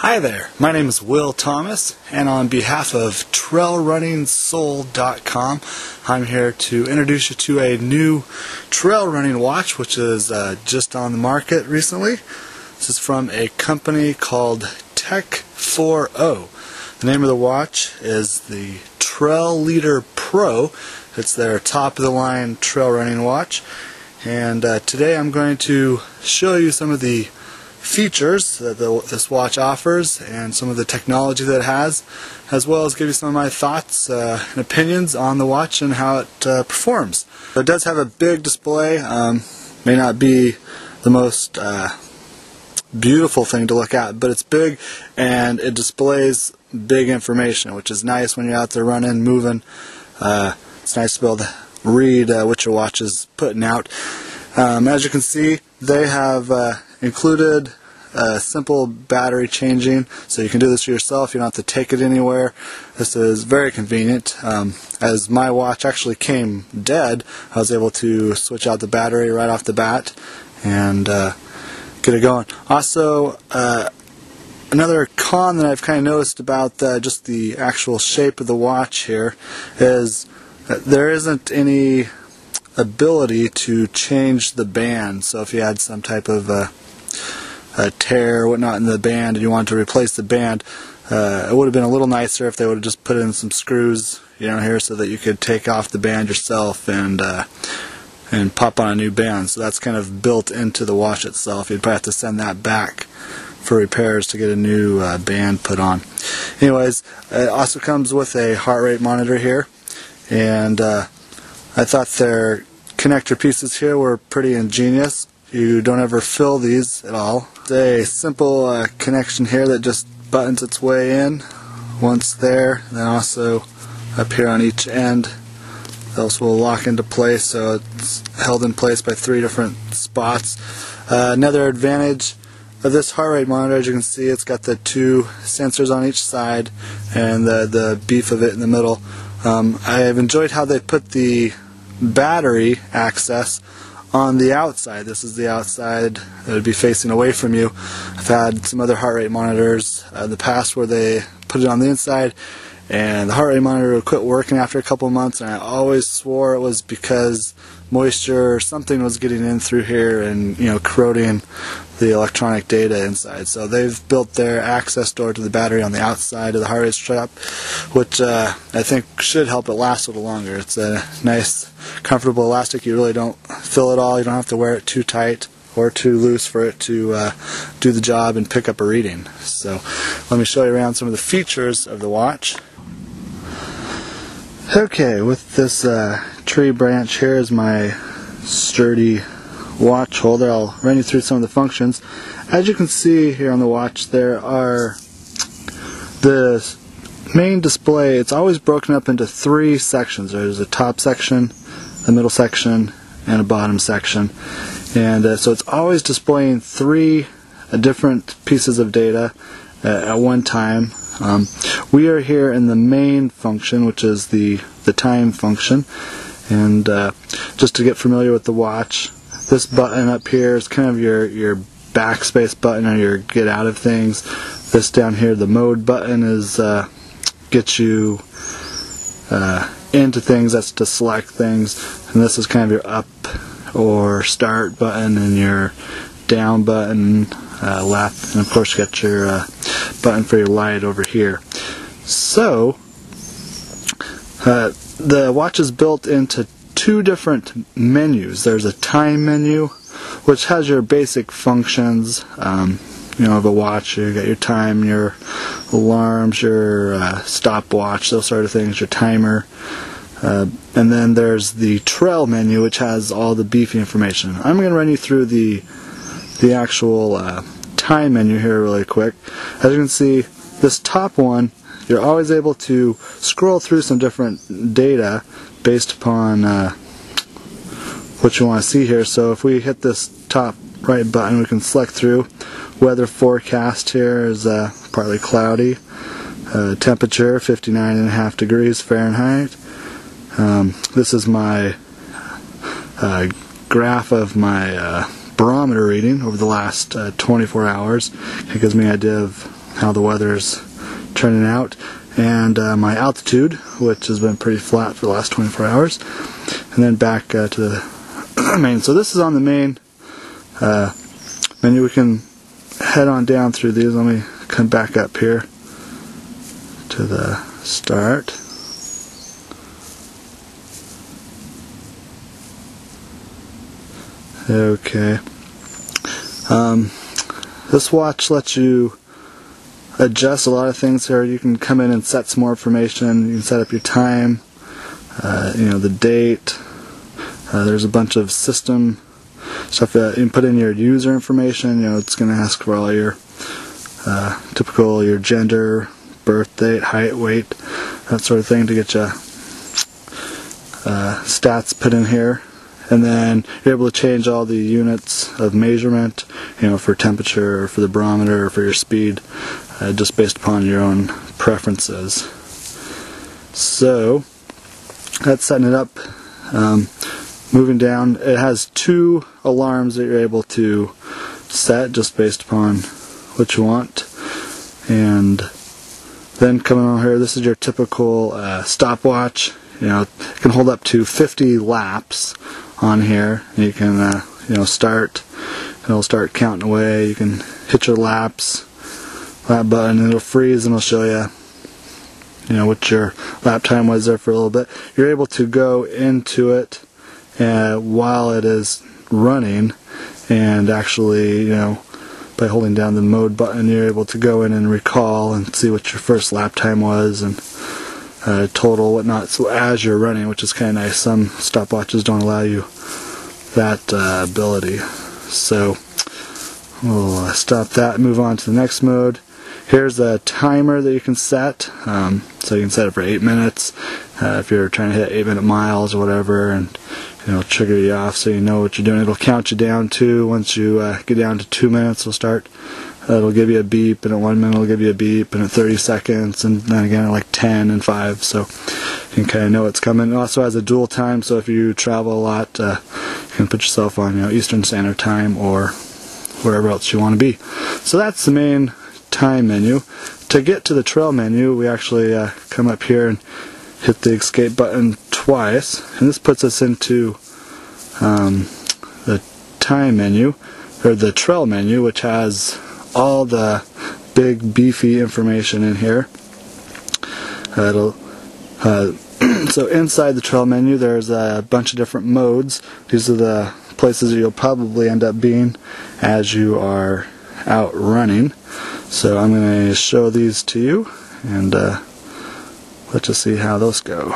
Hi there, my name is Will Thomas, and on behalf of TrailRunningsoul.com, I'm here to introduce you to a new trail running watch which is just on the market recently. This is from a company called Tech4O. The name of the watch is the TrailLeader Pro. It's their top-of-the-line trail running watch, and today I'm going to show you some of the features that this watch offers and some of the technology that it has, as well as give you some of my thoughts and opinions on the watch and how it performs. So it does have a big display. May not be the most beautiful thing to look at, but it's big and it displays big information, which is nice when you're out there running, moving. It's nice to be able to read what your watch is putting out. As you can see, they have included simple battery changing, so you can do this for yourself. You don't have to take it anywhere. This is very convenient. As my watch actually came dead, I was able to switch out the battery right off the bat and get it going. Also, another con that I've kind of noticed about just the actual shape of the watch here is that there isn't any ability to change the band. So if you had some type of a tear or whatnot in the band and you wanted to replace the band, it would have been a little nicer if they would have just put in some screws, here, so that you could take off the band yourself and pop on a new band. So that's kind of built into the watch itself. You'd probably have to send that back for repairs to get a new band put on. Anyways, it also comes with a heart rate monitor here, and I thought their connector pieces here were pretty ingenious. You don't ever fill these at all. It's a simple connection here that just buttons its way in once there, and then also up here on each end. Those will lock into place, so it's held in place by 3 different spots. Another advantage of this heart rate monitor, as you can see, it's got the 2 sensors on each side and the beef of it in the middle. I've enjoyed how they put the battery access on the outside. This is the outside that would be facing away from you. I've had some other heart rate monitors in the past where they put it on the inside and the heart rate monitor would quit working after a couple of months, and I always swore it was because moisture or something was getting in through here and corroding the electronic data inside. So they've built their access door to the battery on the outside of the heart rate strap, which I think should help it last a little longer. It's a nice, comfortable elastic. You really don't fill it all. You don't have to wear it too tight or too loose for it to do the job and pick up a reading. So let me show you around some of the features of the watch. Okay, with this tree branch here is my sturdy watch holder. I'll run you through some of the functions. As you can see here on the watch, there are the main display. It's always broken up into 3 sections. There's a top section, a middle section, and a bottom section. And so it's always displaying 3 different pieces of data at one time. We are here in the main function, which is the time function. And just to get familiar with the watch, this button up here is kind of your backspace button or your get out of things. This down here, the mode button, is gets you into things. That's to select things. And this is kind of your up or start button, and your down button, left, and of course you got your button for your light over here. So the watch is built into 2 different menus. There's a time menu, which has your basic functions of a watch. You got your time, your alarms, your stopwatch, those sort of things, your timer. And then there's the trail menu, which has all the beefy information. I'm going to run you through the actual time menu here really quick. As you can see, this top one, you're always able to scroll through some different data based upon what you want to see here. So if we hit this top right button, we can select through. Weather forecast here is partly cloudy. Temperature 59.5 degrees Fahrenheit. This is my graph of my barometer reading over the last 24 hours. It gives me an idea of how the weather's turning out, and my altitude, which has been pretty flat for the last 24 hours, and then back to the main. So this is on the main menu. We can head on down through these. Let me come back up here to the start. Okay. This watch lets you adjust a lot of things here. You can come in and set some more information. You can set up your time, the date. There's a bunch of system stuff that you can put in your user information. It's going to ask for all your your gender, birth date, height, weight, that sort of thing to get you stats put in here. And then you're able to change all the units of measurement, for temperature, or for the barometer, or for your speed, just based upon your own preferences. So that's setting it up. Moving down, it has 2 alarms that you're able to set just based upon what you want. And then coming on here, this is your typical stopwatch. It can hold up to 50 laps on here. You can start, and it'll start counting away. You can hit your lap button, and it'll freeze, and it'll show you what your lap time was there for a little bit. You're able to go into it while it is running, and actually by holding down the mode button, you're able to go in and recall and see what your first lap time was, and total, whatnot, so as you're running, which is kind of nice. Some stopwatches don't allow you that ability. So we'll stop that and move on to the next mode. Here's a timer that you can set. So you can set it for 8 minutes if you're trying to hit 8-minute miles or whatever, and it'll trigger you off so you know what you're doing. It'll count you down too. Once you get down to 2 minutes, it'll start. It'll give you a beep, and at 1 minute it'll give you a beep, and at 30 seconds, and then again at like 10 and 5, so you can kind of know what's coming. It also has a dual time, so if you travel a lot, you can put yourself on Eastern Standard Time or wherever else you want to be. So that's the main time menu. To get to the trail menu, we actually come up here and hit the escape button twice, and this puts us into the time menu, or the trail menu, which has all the big beefy information in here. So inside the trail menu, there's a bunch of different modes. These are the places that you'll probably end up being as you are out running. So I'm going to show these to you, and let's just see how those go.